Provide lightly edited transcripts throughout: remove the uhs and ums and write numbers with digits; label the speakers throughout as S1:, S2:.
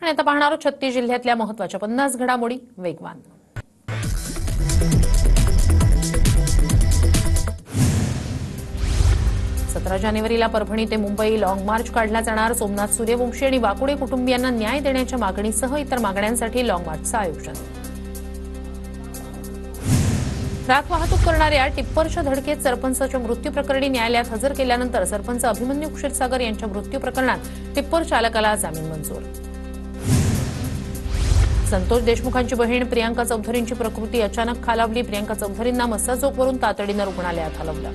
S1: आणि आता पाहणार आहोत 36 जिल्ह्यातल्या महत्त्वाच्या 50 घडामोडी वेगवान। 17 जानेवारीला परभणी ते मुंबई लॉंग मार्च काढला जाणार। सोमनाथ सूर्यवंशी आणि वाकुडे कुटुंबियांना न्याय देण्याच्या मागणीसह इतर मागण्यांसाठी लॉंग मार्चचं आयोजन। राख वाहतूक करणाऱ्या टिप्परच्या धडकेत सरपंचाच्या मृत्यू प्रकरणी न्यायालयात हजर केल्यानंतर सरपंच अभिमन्यू क्षीरसागर यांच्या मृत्यू प्रकरणात टिप्पर चालकाला जामीन मंजूर। संतोष देशमुखांची बहीण प्रियांका चौधरींची प्रकृती अचानक खालावली। प्रियांका चौधरींना मस्साजोगवरून तातडीनं रुग्णालयात हलवलं।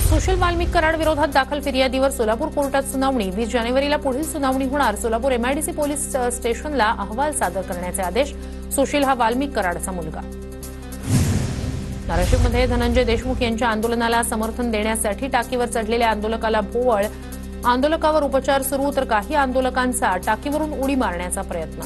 S1: सुशील वाल्मिक कराड विरोधात दाखल फिर्यादीवर सोलापूर कोर्टात सुनावणी। 20 जानेवारीला पुढील सुनावणी होणार। सोलापूर एमआयडीसी पोलीस स्टेशनला अहवाल सादर करण्याचे आदेश। सुशील हा वाल्मिक कराडचा मुलगा। नाशिकमध्ये धनंजय देशमुख यांच्या आंदोलनाला समर्थन देण्यासाठी टाकीवर चढलेल्या आंदोलकाला भोवळ। आंदोलकावर उपचार सुरू तर काही आंदोलकांचा टाकीवरून उडी मारण्याचा प्रयत्न।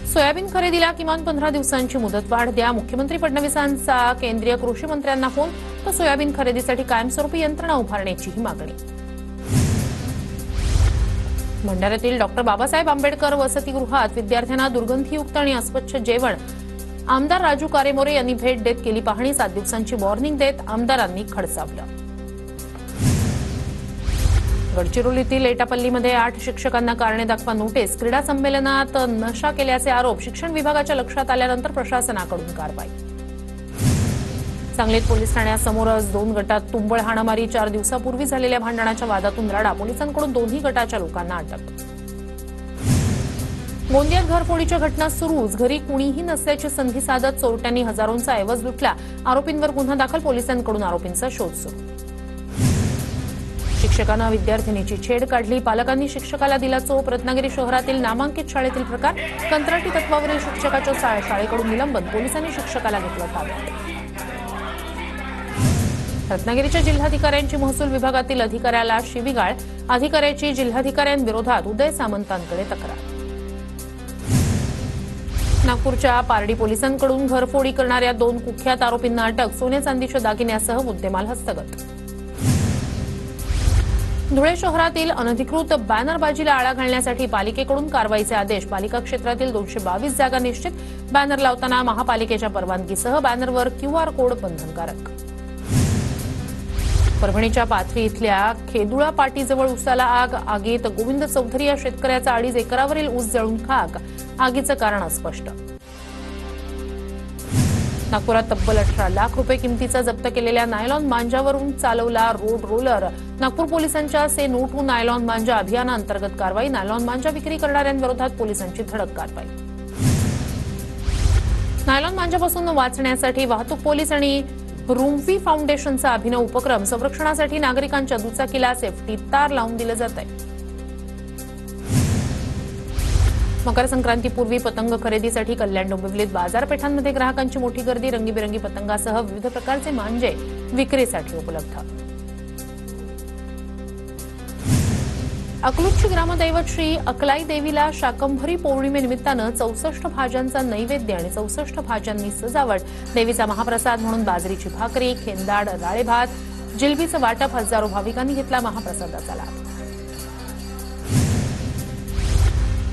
S1: सोयाबीन खरेदीला किमान 15 दिवसांची मुदतवाढ द्या। मुख्यमंत्री फडणवीसांचा केंद्रीय कृषी मंत्र्यांना फोन तर सोयाबीन खरेदीसाठी कायमस्वरूपी यंत्रणा उभारण्याचीही मागणी। भंडाऱ्यातील डॉक्टर बाबासाहेब आंबेडकर वसतिगृहात विद्यार्थ्यांना दुर्गंधीयुक्त आणि अस्वच्छ जेवण। आमदार राजू कारेमोरे यांनी भेट देत केली पाहणी। 7 दिवसांची वॉर्निंग देत आमदारांनी खडसावलं। गडचिरोलीतील एटापल्लीमध्ये 8 शिक्षकांना कारणे दाखवा नोटीस। क्रीडा संमेलनात नशा केल्याचे आरोप शिक्षण विभागाच्या लक्षात आल्यानंतर प्रशासनाकडून कारवाई। सांगलीत पोलीस ठाण्यासमोरच 2 गटात तुंबळ हाणामारी। 4 दिवसापूर्वी झालेल्या भांडणाच्या वादातून राडा। पोलिसांकडून दोन्ही गटाच्या लोकांना अटक। गोंदियात घरफोडीच्या घटना सुरूच। घरी कुणीही नसल्याची संधी साधत चोरट्यांनी हजारोंचा ऐवज लुटला। आरोपींवर गुन्हा दाखल। पोलिसांकडून आरोपींचा शोध सुरू। शिक्षकांना विद्यार्थिनीची छेड काढली। पालकांनी शिक्षकाला दिला चोप। रत्नागिरी शहरातील नामांकित शाळेतील प्रकार। कंत्राटी तत्वावरील शिक्षकाच्या शाळेकडून निलंबन। पोलिसांनी शिक्षकाला घेतलं ताब्यात। रत्नागिरीच्या जिल्हाधिकाऱ्यांची महसूल विभागातील अधिकाऱ्याला शिवीगाळ। अधिकाऱ्याची जिल्हाधिकाऱ्यांविरोधात उदय सामंतांकडे तक्रार। नागपूरच्या पारडी पोलिसांकडून घरफोडी करणाऱ्या 2 कुख्यात आरोपींना अटक। सोने चांदीच्या दागिन्यासह मुद्देमाल हस्तगत। धुळे शहरातील अनधिकृत बॅनरबाजीला आळा घालण्यासाठी पालिकेकडून कारवाईचे आदेश। पालिका क्षेत्रातील 222 जागा निश्चित। बॅनर लावताना महापालिकेच्या परवानगीसह बॅनरवर QR कोड बंधनकारक। परभणीच्या पाथरी इथल्या खेदुळा पाटीजवळ ऊसाला आग। आगीत गोविंद चौधरी या शेतकऱ्याचा 2.5 एकरावरील ऊस जळून खाक। आगीचं कारण अस्पष्ट। नागपुरात तब्बल 18 लाख रुपये किमतीचा जप्त केलेल्या नायलॉन मांजावरून चालवला रोड रोलर। नागपूर पोलिसांच्या से नो टू नायलॉन मांजा अभियानाअंतर्गत कारवाई। नायलॉन मांजा विक्री करणाऱ्यांविरोधात पोलिसांची धडक कारवाई। नायलॉन मांजापासून वाचण्यासाठी वाहतूक पोलीस आणि रुम्फी फाउंडेशनचा अभिनव उपक्रम। संरक्षणासाठी नागरिकांच्या दुचाकीला सेफ्टी तार लावून दिलं जात आहे। मकर संक्रांतीपूर्वी पतंग खरेदीसाठी कल्याण डोंबिवलीत बाजारपेठांमध्ये ग्राहकांची मोठी गर्दी। रंगीबेरंगी पतंगासह विविध प्रकारचे मांजे विक्रीसाठी उपलब्ध। अकलूजची ग्रामदैवत श्री अकलाई देवीला शाकंभरी पौर्णिमेनिमित्तानं 64 भाज्यांचा नैवेद्य आणि 64 भाज्यांनी सजावट। देवीचा महाप्रसाद म्हणून बाजरीची भाकरी, खेंदाड, राळे भात, जिलबीचं वाटप। हजारो भाविकांनी घेतला महाप्रसादाचा लाभ।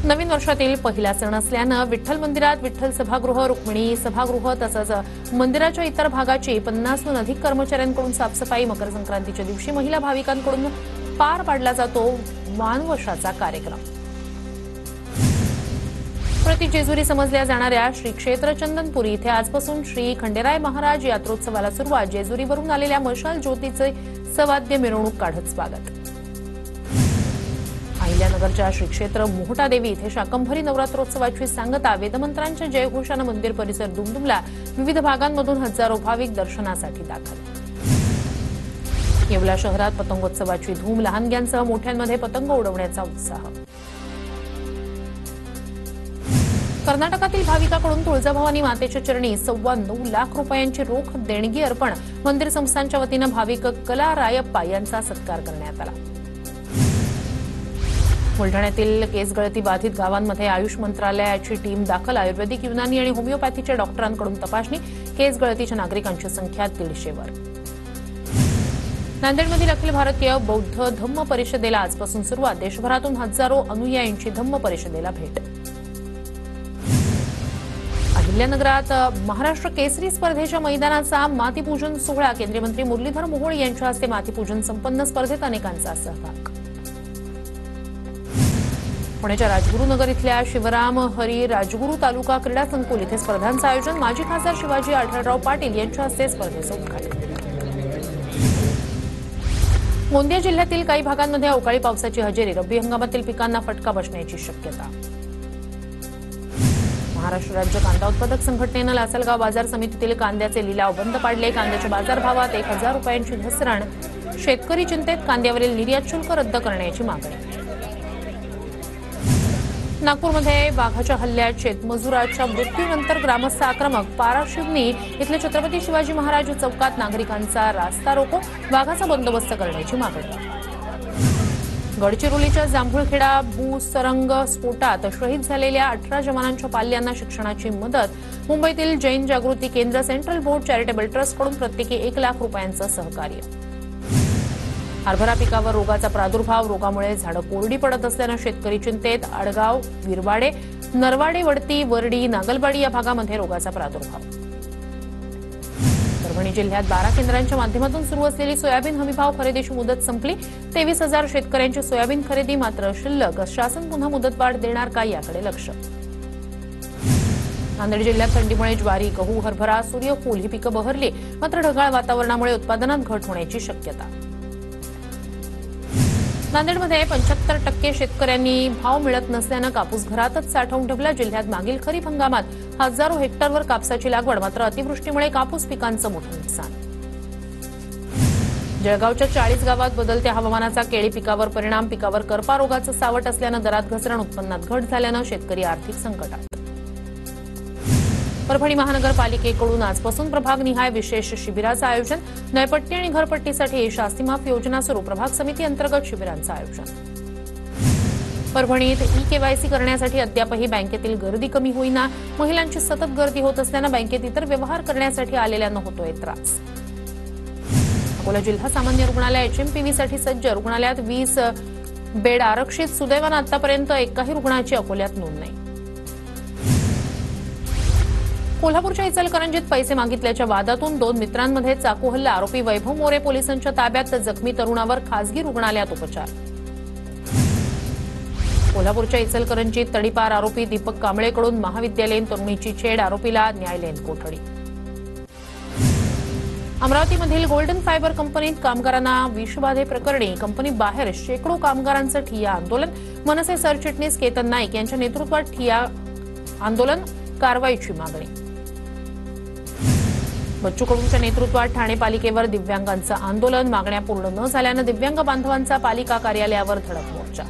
S1: नवीन वर्षातील पहिला सण असल्यानं विठ्ठल मंदिरात विठ्ठल सभागृह, रुक्मिणी सभागृह तसंच मंदिराच्या इतर भागाची 50हून अधिक कर्मचाऱ्यांकडून साफसफाई। मकर संक्रांतीच्या दिवशी महिला भाविकांकडून पार पाडला जातो मानवशाचा कार्यक्रम। प्रति जेजुरी समजल्या जाणाऱ्या श्री क्षेत्र चंदनपुरी इथे आजपासून श्री खंडेराय महाराज यात्रोत्सवाला सुरुवात। जेजुरीवरून आलेल्या मशाल ज्योतीचे सवाद्य मिरवणूक काढत स्वागत। अहिल्यानगरच्या श्री क्षेत्र मोहटा देवी इथे शाकंभरी नवरात्रोत्सवाची सांगता। वेदमंत्रांच्या जयघोषानं मंदिर परिसर दुमदुमला। विविध भागांमधून हजारो भाविक दर्शनासाठी दाखल। येवला शहरात पतंगोत्सवाची धूम। लहानग्यांसह मोठ्यांमध्ये पतंग उडवण्याचा उत्साह। कर्नाटकातील भाविकाकडून तुळजाभवानी मातेच्या चरणी 9.25 लाख रुपयांची रोख देणगी अर्पण। मंदिर संस्थांच्या वतीनं भाविक कला रायप्पा यांचा सत्कार करण्यात आला। बुलढाण्यातील केस गळती बाधित गावांमध्ये आयुष मंत्रालयाची टीम दाखल। आयुर्वेदिक, युनानी आणि होमिओपॅथीच्या डॉक्टरांकडून तपासणी। केस गळतीच्या नागरिकांची संख्या 150 वर। नांदेडमधील अखिल भारतीय बौद्ध धम्म परिषदेला आजपासून सुरुवात. देशभरातून हजारो अनुयायींची धम्म परिषदेला भेट. अहिल्यानगरात महाराष्ट्र केसरी स्पर्धेच्या मैदानाचा मातीपूजन सोहळा. केंद्रीय मंत्री मुरलीधर मोहोळ यांच्या हस्ते मातीपूजन संपन्न. स्पर्धेत अनेकांचा सहभाग. पुण्याच्या राजगुरुनगर इथल्या शिवराम हरी राजगुरू तालुका क्रीडा संकुल इथे स्पर्धांचं आयोजन. माजी खासदार शिवाजी आढळराव पाटील यांच्या हस्ते स्पर्धेचं उद्घाटन. गोंदिया जिल्ह्यातील काही भागांमध्ये अवकाळी पावसाची हजेरी. रब्बी हंगामातील पिकांना फटका बसण्याची शक्यता. महाराष्ट्र राज्य कांदा उत्पादक संघटनेनं लासलगाव बाजार समितीतील कांद्याचे लिलाव बंद पाडले. कांद्याच्या बाजारभावात 1000 रुपयांची घसरण. शेतकरी चिंतेत. कांद्यावरील निर्यात शुल्क रद्द करण्याची मागणी. नागपूरमध्ये वाघाच्या हल्ल्यात शेतमजुराच्या मृत्यूनंतर ग्रामस्थ आक्रमक. पाराशिवनी इथले छत्रपती शिवाजी महाराज चौकात नागरिकांचा रास्ता रोको. वाघाचा बंदोबस्त करण्याची मागणी. गडचिरोलीच्या जांभूळखेडा भूसुरुंग स्फोटात शहीद झालेल्या 18 जवानांच्या पाल्यांना शिक्षणाची मदत. मुंबईतील जैन जागृती केंद्र, सेंट्रल बोर्ड चॅरिटेबल ट्रस्टकडून प्रत्येकी 1 लाख रुपयांचं सहकार्य. हरभरा पिकावर रोगाचा प्रादुर्भाव. रोगामुळे झाडं कोरडी पडत असल्यानं शेतकरी चिंतेत. आडगाव, विरवाडे, नरवाडे, वडती, वरडी, नागलबाडी या भागामध्ये रोगाचा प्रादुर्भाव. परभणी जिल्ह्यात 12 केंद्रांच्या माध्यमातून सुरू असलेली सोयाबीन हमीभाव खरेदीची मुदत संपली. 23,000 शेतकऱ्यांची सोयाबीन खरेदी मात्र शिल्लक. शासन पुन्हा मुदतवाढ देणार का याकडे लक्ष. नांदेड जिल्ह्यात थंडीमुळे ज्वारी, गहू, हरभरा, सूर्यफूल ही पिकं बहरली. मात्र ढगाळ वातावरणामुळे उत्पादनात घट होण्याची शक्यता. नांदेडमध्ये 75% शेतकऱ्यांनी भाव मिळत नसल्यानं कापूस घरातच साठवून ठेवला. जिल्ह्यात मागील खरीप हंगामात हजारो हेक्टरवर कापसाची लागवड. मात्र अतिवृष्टीमुळे कापूस पिकांचं मोठं नुकसान. जळगावच्या 40 गावात बदलत्या हवामानाचा केळी पिकावर परिणाम. पिकावर करपा रोगाचं सावट असल्यानं दरात घसरण. उत्पन्नात घट झाल्यानं शेतकरी आर्थिक संकटात. परभणी महानगरपालिकेकडून आजपासून प्रभागनिहाय विशेष शिबिराचं आयोजन. नळपट्टी आणि घरपट्टीसाठी शास्तीमाफ योजना सुरू. प्रभाग समिती अंतर्गत शिबिरांचं आयोजन. परभणीत ई-केवायसी करण्यासाठी अद्यापही बँकेतील गर्दी कमी होईना. महिलांची सतत गर्दी होत असल्यानं बँकेत इतर व्यवहार करण्यासाठी आलेल्यांना होतोय त्रास. अकोला जिल्हा सामान्य रुग्णालय HMPVसाठी सज्ज. रुग्णालयात 20 बेड आरक्षित. सुदैवानं आतापर्यंत एकाही रुग्णाची अकोल्यात नोंद नाही. कोल्हापूरच्या इचलकरंजीत पैसे मागितल्याच्या वादातून 2 मित्रांमध्ये चाकू हल्ला. आरोपी वैभव मोरे पोलिसांच्या ताब्यात. जखमी तरुणावर खासगी रुग्णालयात उपचार. कोल्हापूरच्या इचलकरंजीत तडीपार. आरोपी दीपक कांबळेकडून महाविद्यालयीन तरुणीची छेड. आरोपीला न्यायालयीन कोठडी. अमरावतीमधील गोल्डन फायबर कंपनीत कामगारांना विषबाधे प्रकरणी कंपनीबाहेर शेकडो कामगारांचं ठिय्या आंदोलन. मनसे सरचिटणीस केतन नाईक यांच्या नेतृत्वात ठिय्या आंदोलन. कारवाईची मागणी. बच्चू कडूंच्या नेतृत्वात ठाणे पालिकेवर दिव्यांगांचं आंदोलन. मागण्या पूर्ण न झाल्यानं दिव्यांग बांधवांचा पालिका कार्यालयावर धडक मोर्चा.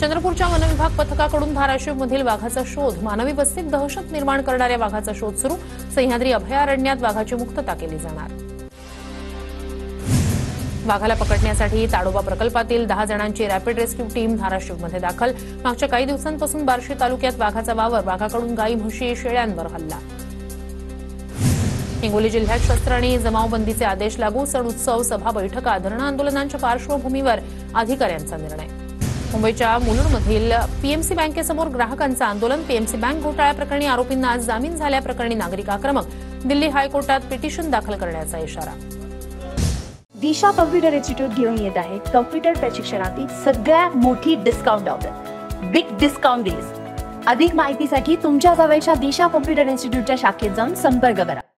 S1: चंद्रपूरच्या वनविभाग पथकाकडून धाराशिवमधील वाघाचा शोध. मानवी वस्तीत दहशत निर्माण करणाऱ्या वाघाचा शोध सुरू. सह्याद्री अभयारण्यात वाघाची मुक्तता केली जाणार. वाघाला पकडण्यासाठी ताडोबा प्रकल्पातील 10 जणांची रॅपिड रेस्क्यू टीम धाराशिवमध्ये दाखल. मागच्या काही दिवसांपासून बार्शी तालुक्यात वाघाचा वावर. वाघाकडून गाई, म्हशी, शेळ्यांवर हल्ला. हिंगोली जिल्ह्यात शस्त्र आणि जमावबंदीचे आदेश लागू. सण उत्सव, सभा, बैठका, धरणं आंदोलनांच्या पार्श्वभूमीवर अधिकाऱ्यांचा निर्णय. मुंबईच्या मुलुंडमधील पीएमसी बँकेसमोर ग्राहकांचं आंदोलन. पीएमसी बँक घोटाळ्याप्रकरणी आरोपींना आज जामीन झाल्याप्रकरणी नागरिक आक्रमक. दिल्ली हायकोर्टात पिटिशन दाखल करण्याचा इशारा.
S2: दिशा कॉम्प्युटर इन्स्टिट्यूट घेऊन येत आहे कॉम्प्युटर प्रशिक्षणातील सगळ्यात मोठी discount offer. Big discount days. अधिक माहितीसाठी तुमच्या जवळच्या दिशा कॉम्प्युटर इन्स्टिट्यूटच्या शाखेत जाऊन संपर्क करा.